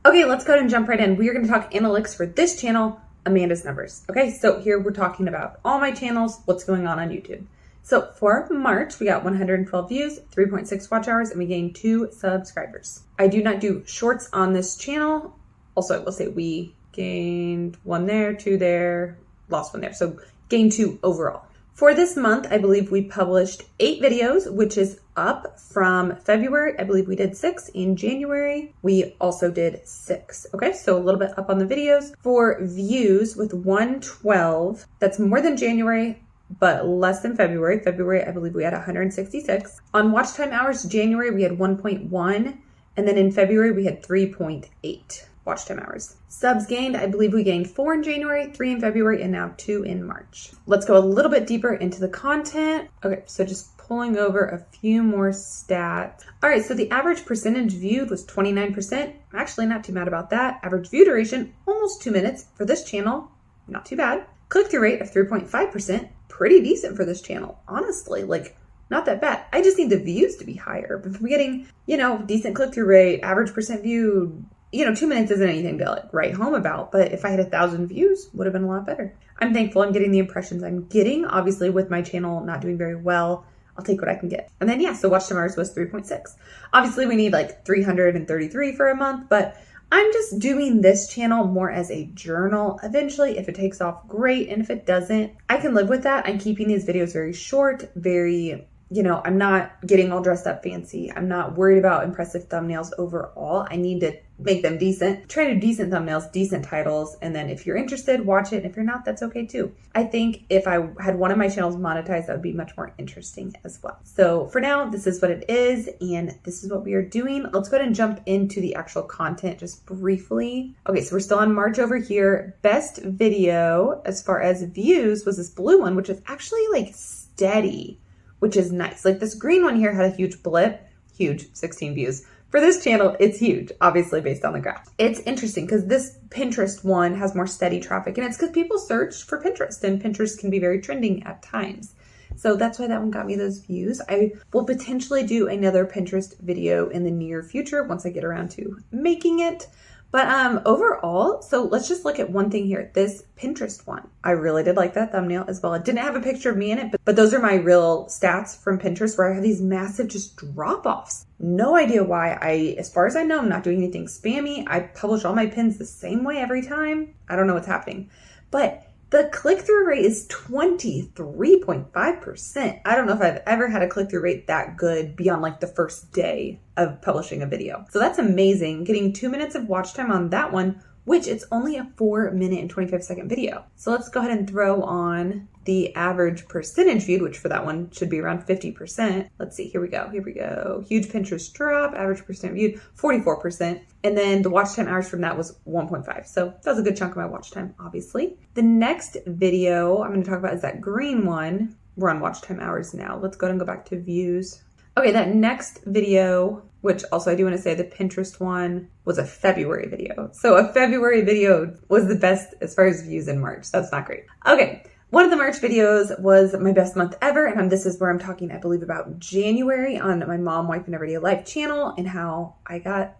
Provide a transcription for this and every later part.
Okay, let's go ahead and jump right in. We are going to talk analytics for this channel, Amanda's numbers. Okay, so here we're talking about all my channels, what's going on YouTube. So for March, we got 112 views, 3.6 watch hours, and we gained 2 subscribers. I do not do shorts on this channel. Also, I will say we gained 1 there, 2 there, lost 1 there. So gained 2 overall. For this month, I believe we published 8 videos, which is up from February. I believe we did 6 in January. We also did 6. Okay, so a little bit up on the videos. For views with 112, that's more than January, but less than February. February, I believe we had 166. On watch time hours, January, we had 1.1. And then in February, we had 3.8 watch time hours. Subs gained, I believe we gained 4 in January, 3 in February, and now 2 in March. Let's go a little bit deeper into the content. Okay, so just pulling over a few more stats. All right, so the average percentage viewed was 29%. I'm actually not too mad about that. Average view duration, almost 2 minutes for this channel. Not too bad. Click-through rate of 3.5%. Pretty decent for this channel, honestly. Like, not that bad. I just need the views to be higher. But if we're getting, decent click-through rate, average percent viewed, 2 minutes isn't anything to like write home about, but if I had 1,000 views, would have been a lot better. I'm thankful I'm getting the impressions I'm getting. Obviously, with my channel not doing very well, I'll take what I can get. And then, so watch time hours was 3.6. Obviously, we need like 333 for a month, but I'm just doing this channel more as a journal. Eventually, if it takes off, great. And if it doesn't, I can live with that. I'm keeping these videos very short, very, I'm not getting all dressed up fancy. I'm not worried about impressive thumbnails overall. I need to make them decent. Try to do decent thumbnails, decent titles. And then if you're interested, watch it. And if you're not, that's okay too. I think if I had one of my channels monetized, that would be much more interesting as well. So for now, this is what it is. And this is what we are doing. Let's go ahead and jump into the actual content just briefly. Okay, so we're still on March over here. Best video as far as views was this blue one, which is actually like steady, which is nice. Like this green one here had a huge blip, huge, 16 views. For this channel, it's huge, obviously based on the graph. It's interesting because this Pinterest one has more steady traffic, and it's because people search for Pinterest, and Pinterest can be very trending at times. So that's why that one got me those views. I will potentially do another Pinterest video in the near future once I get around to making it. But overall, so let's just look at one thing here. This Pinterest one, I really did like that thumbnail as well. It didn't have a picture of me in it, but those are my real stats from Pinterest where I have these massive just drop-offs. No idea why. As far as I know, I'm not doing anything spammy. I publish all my pins the same way every time. I don't know what's happening. But the click-through rate is 23.5%. I don't know if I've ever had a click-through rate that good beyond like the first day of publishing a video. So that's amazing. Getting 2 minutes of watch time on that one, which it's only a 4-minute and 25-second video. So let's go ahead and throw on the average percentage viewed, which for that one should be around 50%. Let's see, here we go. Huge Pinterest drop, average percent viewed, 44%. And then the watch time hours from that was 1.5. So that was a good chunk of my watch time, obviously. The next video I'm gonna talk about is that green one. We're on watch time hours now. Let's go ahead and go back to views. Okay, that next video, which also I do want to say the Pinterest one was a February video. So a February video was the best as far as views in March. That's not great. Okay, one of the March videos was my best month ever. And this is where I'm talking, I believe, about January on my Mom Wiping Everyday Life channel and how I got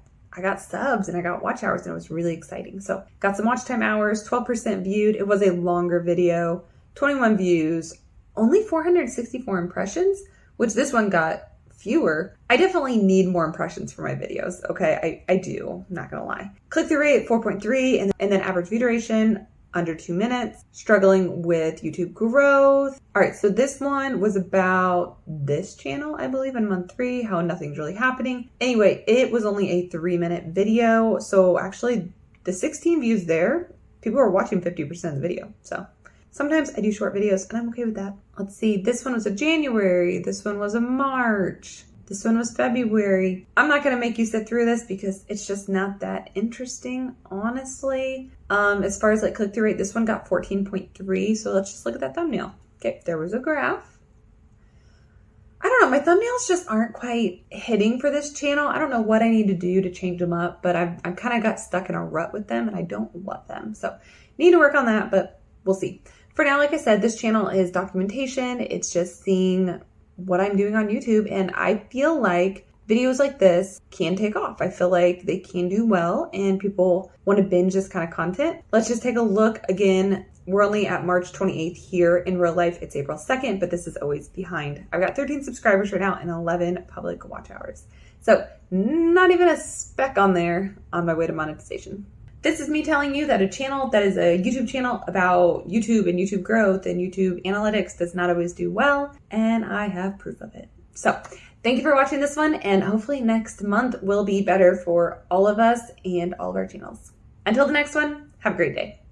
subs and I got watch hours and it was really exciting. So got some watch time hours, 12% viewed. It was a longer video, 21 views, only 464 impressions, which this one got fewer. I definitely need more impressions for my videos. Okay, I do, I'm not gonna lie. Click-through rate 4.3 and then average view duration under 2 minutes. Struggling with YouTube growth. All right, so this one was about this channel, I believe, in month 3, how nothing's really happening. Anyway, it was only a 3-minute video. So actually the 16 views there, people are watching 50% of the video. So sometimes I do short videos and I'm okay with that. Let's see, this one was a January, this one was a March, this one was February. I'm not gonna make you sit through this because it's just not that interesting, honestly. As far as like click-through rate, this one got 14.3, so let's just look at that thumbnail. Okay, there was a graph. I don't know, my thumbnails just aren't quite hitting for this channel. I don't know what I need to do to change them up, but I've kind of got stuck in a rut with them and I don't love them. So need to work on that, but we'll see. For now, like I said, this channel is documentation. It's just seeing what I'm doing on YouTube. And I feel like videos like this can take off. I feel like they can do well and people want to binge this kind of content. Let's just take a look again. We're only at March 28th here. In real life, it's April 2nd, but this is always behind. I've got 13 subscribers right now and 11 public watch hours. So not even a speck on there on my way to monetization. This is me telling you that a channel that is a YouTube channel about YouTube and YouTube growth and YouTube analytics does not always do well, and I have proof of it. So thank you for watching this one, and hopefully next month will be better for all of us and all of our channels. Until the next one, have a great day.